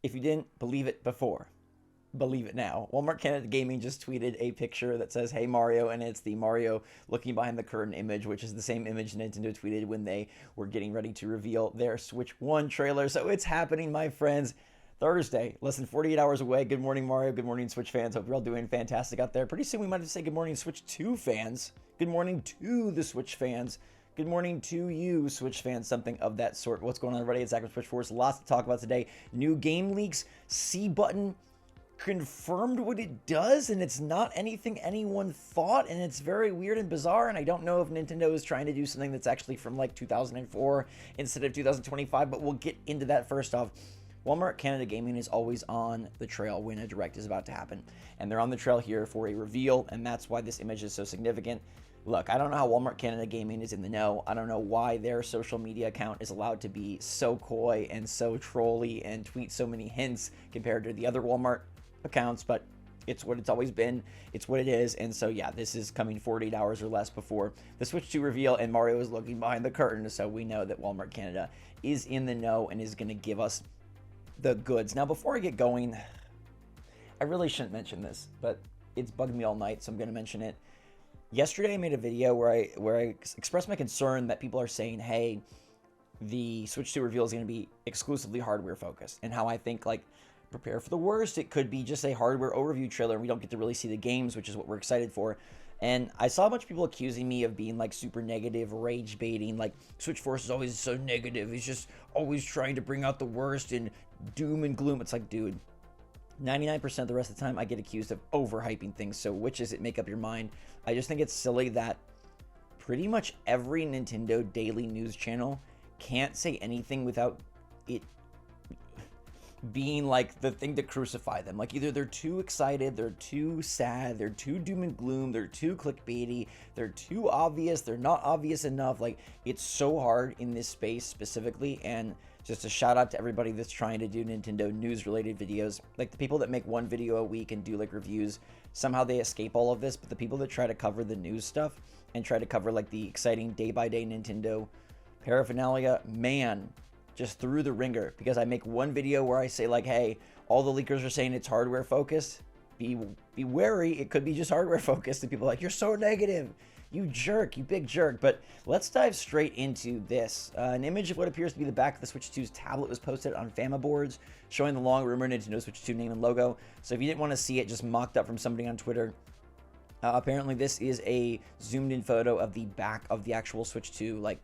If you didn't believe it before, believe it now. Walmart Canada Gaming just tweeted a picture that says, "Hey Mario," and it's the Mario looking behind the curtain image, which is the same image Nintendo tweeted when they were getting ready to reveal their Switch 1 trailer. So it's happening, my friends. Thursday, less than 48 hours away. Good morning, Mario. Good morning, Switch fans. Hope you're all doing fantastic out there. Pretty soon we might have to say good morning, Switch 2 fans. Good morning to the Switch fans. Good morning to you, Switch fans, something of that sort. What's going on, everybody? It's Zach from SwitchForce. Lots to talk about today. New game leaks, C button confirmed what it does, and it's not anything anyone thought, and it's very weird and bizarre, and I don't know if Nintendo is trying to do something that's actually from like 2004 instead of 2025, but we'll get into that. First off, Walmart Canada Gaming is always on the trail when a direct is about to happen, and they're on the trail here for a reveal, and that's why this image is so significant. Look, I don't know how Walmart Canada Gaming is in the know. I don't know why their social media account is allowed to be so coy and so trolly and tweet so many hints compared to the other Walmart accounts, but it's what it's always been. It's what it is. And so, yeah, this is coming 48 hours or less before the Switch 2 reveal, and Mario is looking behind the curtain. So we know that Walmart Canada is in the know and is going to give us the goods. Now, before I get going, I really shouldn't mention this, but it's bugged me all night, so I'm going to mention it. Yesterday, I made a video where I expressed my concern that people are saying, hey, the Switch 2 reveal is going to be exclusively hardware focused, and how I think, like, prepare for the worst. It could be just a hardware overview trailer, and we don't get to really see the games, which is what we're excited for. And I saw a bunch of people accusing me of being like super negative, rage baiting, like SwitchForce is always so negative. He's just always trying to bring out the worst and doom and gloom. It's like, dude, 99% of the rest of the time I get accused of overhyping things. So which is it? Make up your mind. I just think it's silly that pretty much every Nintendo daily news channel can't say anything without it being like the thing to crucify them. Like, either they're too excited, they're too sad, they're too doom and gloom, they're too clickbaity, they're too obvious, they're not obvious enough. Like, it's so hard in this space specifically. And just a shout out to everybody that's trying to do Nintendo news related videos. Like, the people that make one video a week and do like reviews, somehow they escape all of this. But the people that try to cover the news stuff and try to cover like the exciting day by day Nintendo paraphernalia, man, just through the ringer. Because I make one video where I say like, hey, all the leakers are saying it's hardware focused. Be wary, it could be just hardware focused. And people are like, you're so negative, you jerk, you big jerk. But let's dive straight into this. An image of what appears to be the back of the Switch 2's tablet was posted on Fama boards, showing the long rumored Nintendo Switch 2 name and logo. So if you didn't want to see it just mocked up from somebody on Twitter, apparently this is a zoomed in photo of the back of the actual Switch 2, like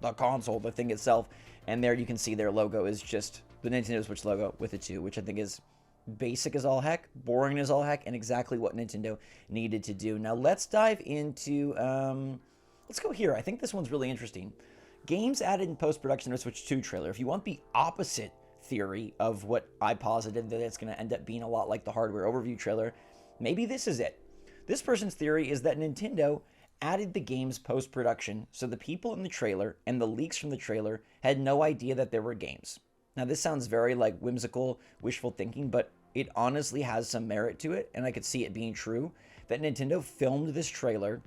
the console, the thing itself. And there you can see their logo is just the Nintendo Switch logo with a 2, which I think is basic as all heck, boring as all heck, and exactly what Nintendo needed to do. Now let's dive into, let's go here. I think this one's really interesting. Games added in post-production to Switch 2 trailer. If you want the opposite theory of what I posited, that it's going to end up being a lot like the hardware overview trailer, maybe this is it. This person's theory is that Nintendo added the games post-production, so the people in the trailer and the leaks from the trailer had no idea that there were games. Now this sounds very like whimsical, wishful thinking, but it honestly has some merit to it, and I could see it being true, that Nintendo filmed this trailer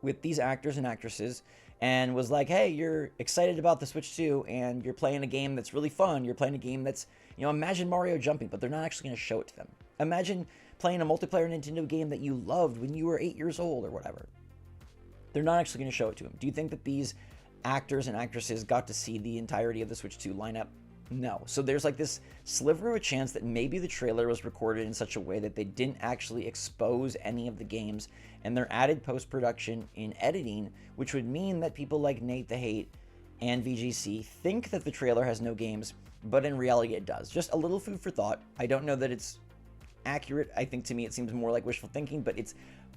with these actors and actresses and was like, hey, you're excited about the Switch 2 and you're playing a game that's really fun. You're playing a game that's, you know, imagine Mario jumping, but they're not actually going to show it to them. Imagine playing a multiplayer Nintendo game that you loved when you were 8 years old or whatever. They're not actually going to show it to him. Do you think that these actors and actresses got to see the entirety of the Switch 2 lineup? No. So there's like this sliver of a chance that maybe the trailer was recorded in such a way that they didn't actually expose any of the games, and they're added post-production in editing, which would mean that people like Nate the Hate and VGC think that the trailer has no games, but in reality it does. Just a little food for thought. I don't know that it's accurate. I think to me it seems more like wishful thinking, but it's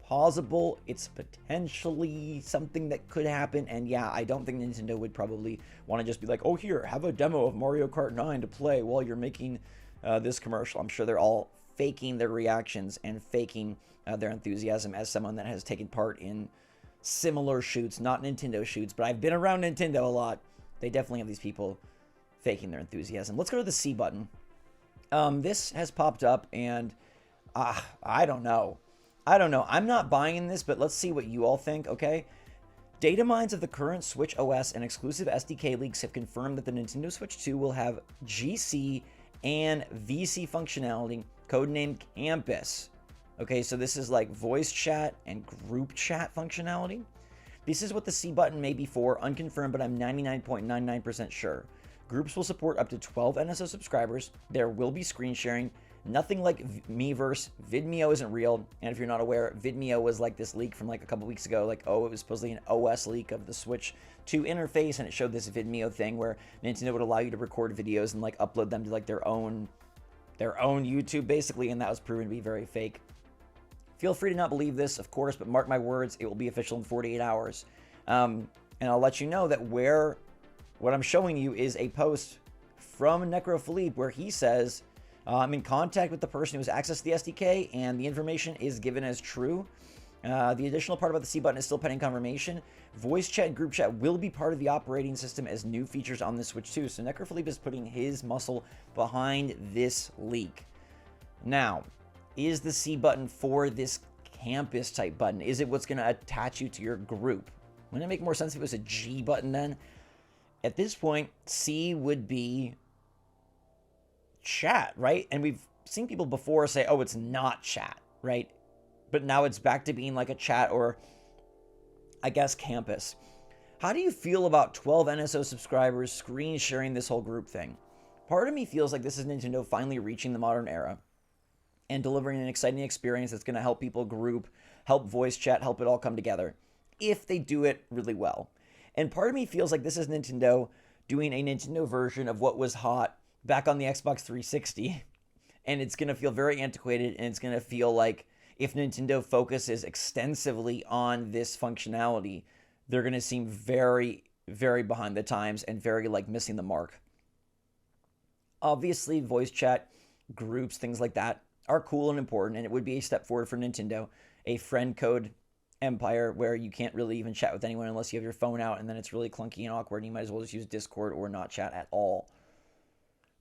plausible. It's potentially something that could happen. And yeah, I don't think Nintendo would probably want to just be like, oh, here, have a demo of Mario Kart 9 to play while you're making this commercial. I'm sure they're all faking their reactions and faking their enthusiasm. As someone that has taken part in similar shoots, not Nintendo shoots, but I've been around Nintendo a lot, they definitely have these people faking their enthusiasm. Let's go to the C button. This has popped up, and I don't know. I'm not buying this, but let's see what you all think, okay? Data mines of the current Switch OS and exclusive SDK leaks have confirmed that the Nintendo Switch 2 will have GC and VC functionality, codenamed Campus. Okay, so this is like voice chat and group chat functionality. This is what the C button may be for, unconfirmed, but I'm 99.99% sure. Groups will support up to 12 NSO subscribers. There will be screen sharing. Nothing like Miiverse. Vidmeo isn't real. And if you're not aware, Vidmeo was like this leak from like a couple weeks ago. Like, oh, it was supposedly an OS leak of the Switch 2 interface, and it showed this Vidmeo thing where Nintendo would allow you to record videos and like upload them to like their own YouTube basically, and that was proven to be very fake. Feel free to not believe this, of course, but mark my words, it will be official in 48 hours. And I'll let you know that what I'm showing you is a post from Necrophilippe where he says, I'm in contact with the person who has access to the SDK, and the information is given as true. The additional part about the C button is still pending confirmation. Voice chat and group chat will be part of the operating system as new features on the Switch 2. So Necrophilippe is putting his muscle behind this leak. Now, is the C button for this campus type button? Is it what's going to attach you to your group? Wouldn't it make more sense if it was a G button then? At this point, C would be chat, right? And we've seen people before say, oh, it's not chat, right? But now it's back to being like a chat, or I guess campus. How do you feel about 12 NSO subscribers screen sharing this whole group thing? Part of me feels like this is Nintendo finally reaching the modern era and delivering an exciting experience that's going to help people group, help voice chat, help it all come together, if they do it really well. And part of me feels like this is Nintendo doing a Nintendo version of what was hot back on the Xbox 360, and it's going to feel very antiquated, and it's going to feel like if Nintendo focuses extensively on this functionality, they're going to seem very, very behind the times and very like missing the mark. Obviously, voice chat, groups, things like that are cool and important, and it would be a step forward for Nintendo. A friend code empire where you can't really even chat with anyone unless you have your phone out, and then it's really clunky and awkward, and you might as well just use Discord or not chat at all.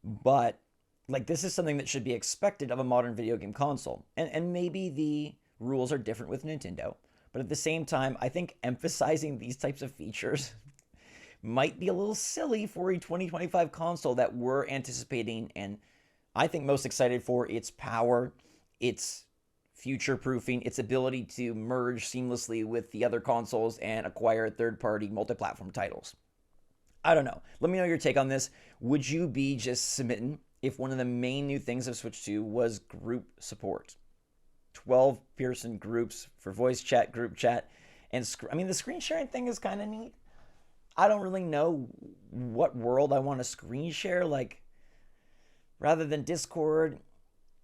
But like, this is something that should be expected of a modern video game console. And maybe the rules are different with Nintendo, but at the same time, I think emphasizing these types of features might be a little silly for a 2025 console that we're anticipating, and I think most excited for its power, its future-proofing, its ability to merge seamlessly with the other consoles and acquire third-party multi-platform titles. I don't know. Let me know your take on this. Would you be just smitten if one of the main new things of Switch 2 was group support? 12-person groups for voice chat, group chat, and the screen sharing thing is kind of neat. I don't really know what world I want to screen share. Like, rather than Discord,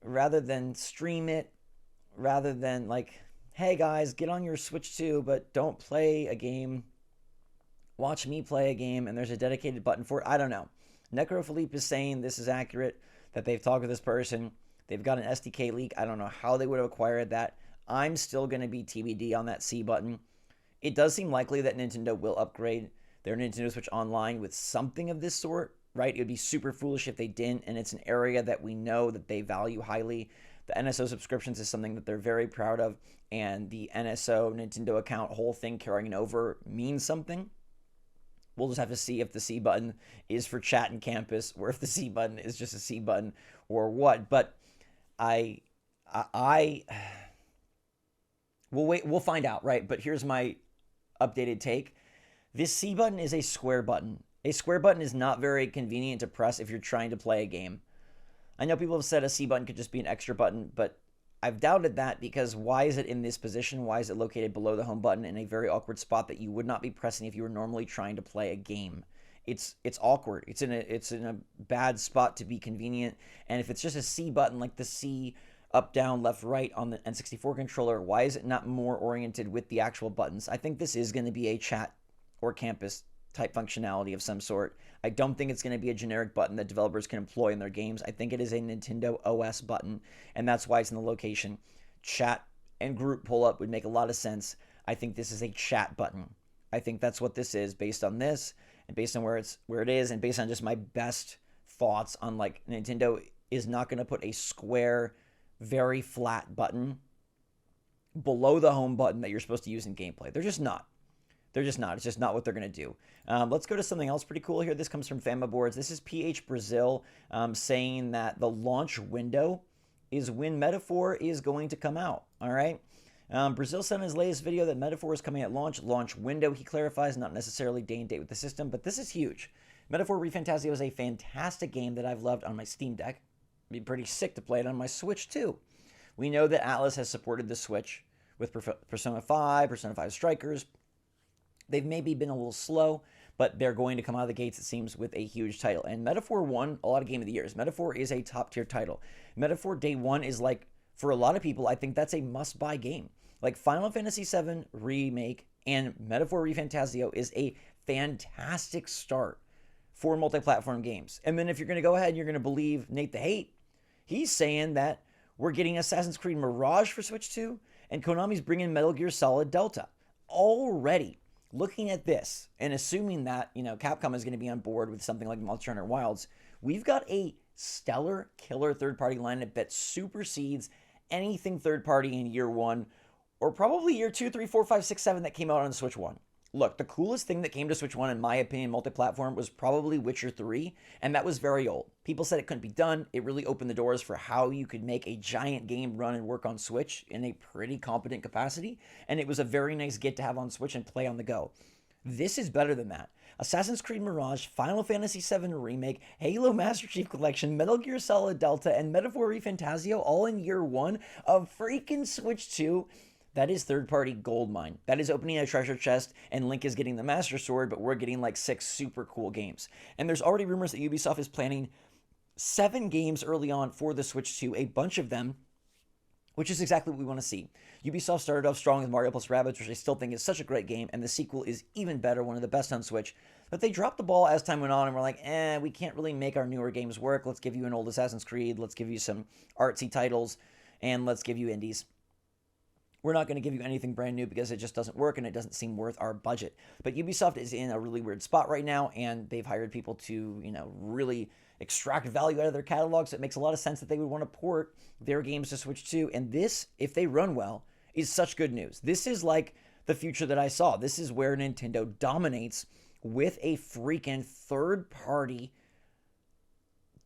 rather than stream it, rather than like, hey guys, get on your Switch 2, but don't play a game. Watch me play a game, and there's a dedicated button for it. I don't know. Necrophilippe is saying this is accurate, that they've talked with this person. They've got an SDK leak. I don't know how they would have acquired that. I'm still going to be TBD on that C button. It does seem likely that Nintendo will upgrade their Nintendo Switch Online with something of this sort, right? It would be super foolish if they didn't, and it's an area that we know that they value highly. The NSO subscriptions is something that they're very proud of, and the NSO Nintendo account whole thing carrying over means something. We'll just have to see if the C button is for chat and campus, or if the C button is just a C button, or what. But we'll find out, right? But here's my updated take. This C button is a square button. A square button is not very convenient to press if you're trying to play a game. I know people have said a C button could just be an extra button, but I've doubted that, because why is it in this position? Why is it located below the home button in a very awkward spot that you would not be pressing if you were normally trying to play a game? It's awkward. It's in a bad spot to be convenient. And if it's just a C button, like the C up, down, left, right on the N64 controller, why is it not more oriented with the actual buttons? I think this is going to be a chat or campus type functionality of some sort. I don't think it's going to be a generic button that developers can employ in their games. I think it is a Nintendo OS button, and that's why it's in the location. Chat and group pull-up would make a lot of sense. I think this is a chat button. I think that's what this is, based on this, and based on where it is, and based on just my best thoughts on, like, Nintendo is not going to put a square, very flat button below the home button that you're supposed to use in gameplay. They're just not. They're just not. It's just not what they're going to do. Let's go to something else pretty cool here. This comes from Fama Boards. This is PH Brazil saying that the launch window is when Metaphor is going to come out. All right. Brazil said in his latest video that Metaphor is coming at launch window. He clarifies, not necessarily day and date with the system, but this is huge. Metaphor ReFantazio is a fantastic game that I've loved on my Steam Deck. It'd be pretty sick to play it on my Switch too. We know that Atlas has supported the Switch with Persona 5, Persona 5 Strikers. They've maybe been a little slow, but they're going to come out of the gates, it seems, with a huge title. And Metaphor won a lot of Game of the Years. Metaphor is a top-tier title. Metaphor Day 1 is like, for a lot of people, I think that's a must-buy game. Like Final Fantasy VII Remake and Metaphor ReFantazio is a fantastic start for multi-platform games. And then if you're going to go ahead and you're going to believe Nate the Hate, he's saying that we're getting Assassin's Creed Mirage for Switch 2, and Konami's bringing Metal Gear Solid Delta. Already, looking at this and assuming that, Capcom is going to be on board with something like Monster Hunter Wilds, we've got a stellar killer third-party lineup that supersedes anything third-party in year 1, or probably year 2, 3, 4, 5, 6, 7 that came out on Switch 1. Look, the coolest thing that came to Switch 1, in my opinion, multi-platform, was probably Witcher 3, and that was very old. People said it couldn't be done. It really opened the doors for how you could make a giant game run and work on Switch in a pretty competent capacity, and it was a very nice get to have on Switch and play on the go. This is better than that. Assassin's Creed Mirage, Final Fantasy VII Remake, Halo Master Chief Collection, Metal Gear Solid Delta, and Metaphor ReFantazio all in year 1 of freaking Switch 2. That is third-party goldmine. That is opening a treasure chest, and Link is getting the Master Sword, but we're getting like 6 super cool games. And there's already rumors that Ubisoft is planning 7 games early on for the Switch 2, a bunch of them, which is exactly what we want to see. Ubisoft started off strong with Mario plus Rabbids, which I still think is such a great game, and the sequel is even better, one of the best on Switch. But they dropped the ball as time went on, and we're like, we can't really make our newer games work. Let's give you an old Assassin's Creed, let's give you some artsy titles, and let's give you indies. We're not going to give you anything brand new because it just doesn't work and it doesn't seem worth our budget. But Ubisoft is in a really weird spot right now, and they've hired people to, really extract value out of their catalogs. So it makes a lot of sense that they would want to port their games to Switch 2. And this, if they run well, is such good news. This is like the future that I saw. This is where Nintendo dominates with a freaking third-party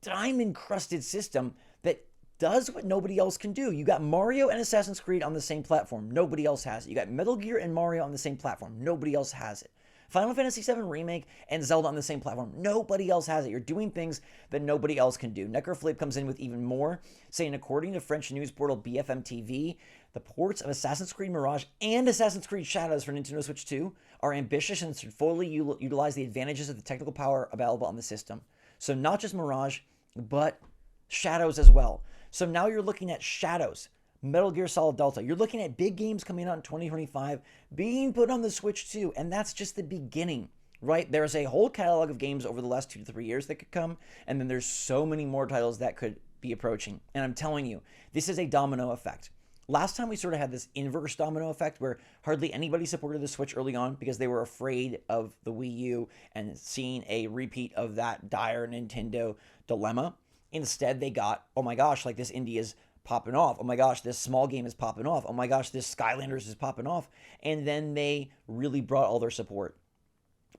diamond-crusted system that does what nobody else can do. You got Mario and Assassin's Creed on the same platform. Nobody else has it. You got Metal Gear and Mario on the same platform. Nobody else has it. Final Fantasy VII Remake and Zelda on the same platform. Nobody else has it. You're doing things that nobody else can do. Necroflip comes in with even more, saying according to French news portal BFM TV, the ports of Assassin's Creed Mirage and Assassin's Creed Shadows for Nintendo Switch 2 are ambitious and should fully utilize the advantages of the technical power available on the system. So not just Mirage, but Shadows as well. So now you're looking at Shadows, Metal Gear Solid Delta. You're looking at big games coming out in 2025 being put on the Switch 2, and that's just the beginning, right? There's a whole catalog of games over the last 2 to 3 years that could come, and then there's so many more titles that could be approaching. And I'm telling you, this is a domino effect. Last time we sort of had this inverse domino effect where hardly anybody supported the Switch early on because they were afraid of the Wii U and seeing a repeat of that dire Nintendo dilemma. Instead, they got, oh my gosh, like this indie is popping off. Oh my gosh, this small game is popping off. Oh my gosh, this Skylanders is popping off. And then they really brought all their support.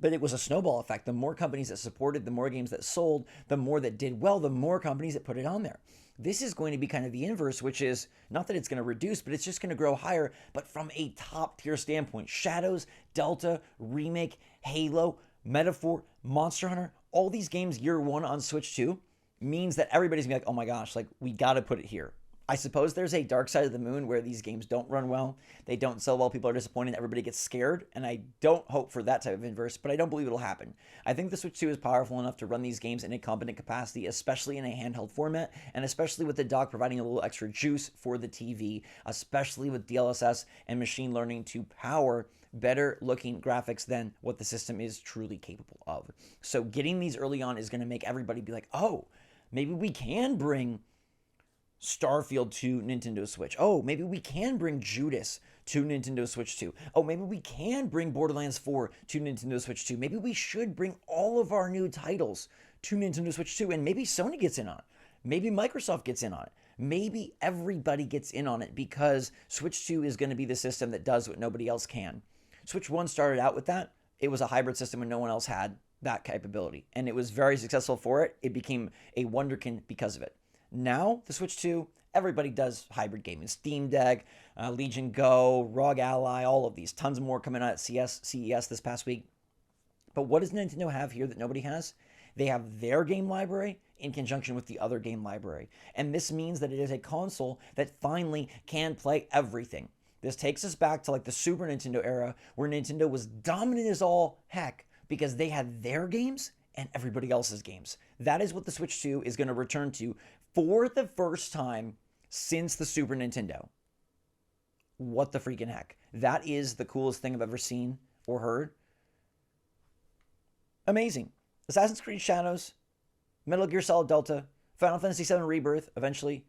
But it was a snowball effect. The more companies that supported, the more games that sold, the more that did well, the more companies that put it on there. This is going to be kind of the inverse, which is not that it's going to reduce, but it's just going to grow higher, but from a top tier standpoint. Shadows, Delta, Remake, Halo, Metaphor, Monster Hunter, all these games year 1 on Switch 2 means that everybody's gonna be like, oh my gosh, like we gotta put it here. I suppose there's a dark side of the moon where these games don't run well, they don't sell well, people are disappointed, everybody gets scared, and I don't hope for that type of inverse, but I don't believe it'll happen. I think the Switch 2 is powerful enough to run these games in a competent capacity, especially in a handheld format, and especially with the dock providing a little extra juice for the TV, especially with DLSS and machine learning to power better looking graphics than what the system is truly capable of. So getting these early on is going to make everybody be like, oh, maybe we can bring Starfield to Nintendo Switch. Oh, maybe we can bring Judas to Nintendo Switch 2. Oh, maybe we can bring Borderlands 4 to Nintendo Switch 2. Maybe we should bring all of our new titles to Nintendo Switch 2, and maybe Sony gets in on it. Maybe Microsoft gets in on it. Maybe everybody gets in on it because Switch 2 is going to be the system that does what nobody else can. Switch 1 started out with that. It was a hybrid system and no one else had that capability. And it was very successful for it. It became a wonderkin because of it. Now, the Switch 2, everybody does hybrid gaming. Steam Deck, Legion Go, ROG Ally, all of these. Tons more coming out at CES this past week. But what does Nintendo have here that nobody has? They have their game library in conjunction with the other game library. And this means that it is a console that finally can play everything. This takes us back to like the Super Nintendo era where Nintendo was dominant as all heck because they had their games and everybody else's games. That is what the Switch 2 is going to return to for the first time since the Super Nintendo. What the freaking heck? That is the coolest thing I've ever seen or heard. Amazing. Assassin's Creed Shadows, Metal Gear Solid Delta, Final Fantasy VII Rebirth, eventually,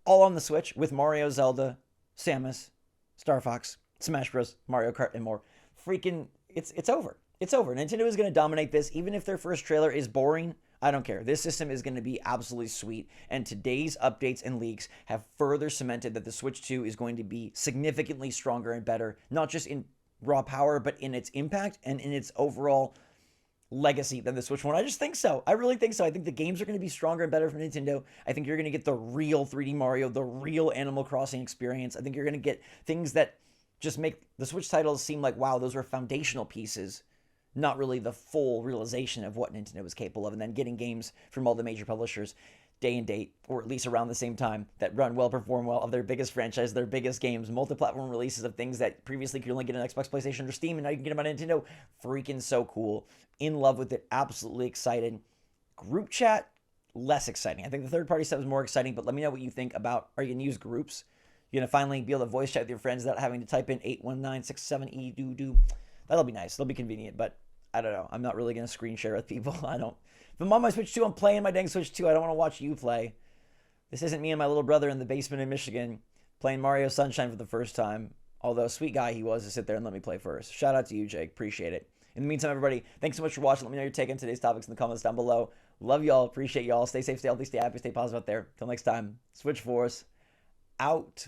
all on the Switch with Mario, Zelda, Samus, Star Fox, Smash Bros, Mario Kart, and more. Freaking, it's over. It's over. Nintendo is going to dominate this. Even if their first trailer is boring, I don't care. This system is going to be absolutely sweet. And today's updates and leaks have further cemented that the Switch 2 is going to be significantly stronger and better, not just in raw power, but in its impact and in its overall legacy than the Switch 1. I just think so. I really think so. I think the games are going to be stronger and better from Nintendo. I think you're going to get the real 3D Mario, the real Animal Crossing experience. I think you're going to get things that just make the Switch titles seem like, wow, those were foundational pieces, not really the full realization of what Nintendo was capable of. And then getting games from all the major publishers day and date, or at least around the same time, that run well, perform well, of their biggest franchise, their biggest games, multi-platform releases of things that previously could only get on Xbox, PlayStation, or Steam, and now you can get them on Nintendo. Freaking so cool. In love with it. Absolutely excited. Group chat, less exciting. I think the third-party stuff is more exciting, but let me know what you think about, are you going to use groups? You're going to finally be able to voice chat with your friends without having to type in 81967E-doo-doo. That'll be nice. That'll be convenient, but I don't know. I'm not really going to screen share with people. I don't. If I'm on my Switch 2, I'm playing my dang Switch 2. I don't want to watch you play. This isn't me and my little brother in the basement in Michigan playing Mario Sunshine for the first time. Although, sweet guy he was to sit there and let me play first. Shout out to you, Jake. Appreciate it. In the meantime, everybody, thanks so much for watching. Let me know your take on today's topics in the comments down below. Love y'all. Appreciate y'all. Stay safe, stay healthy, stay happy, stay positive out there. Till next time, SwitchForce out.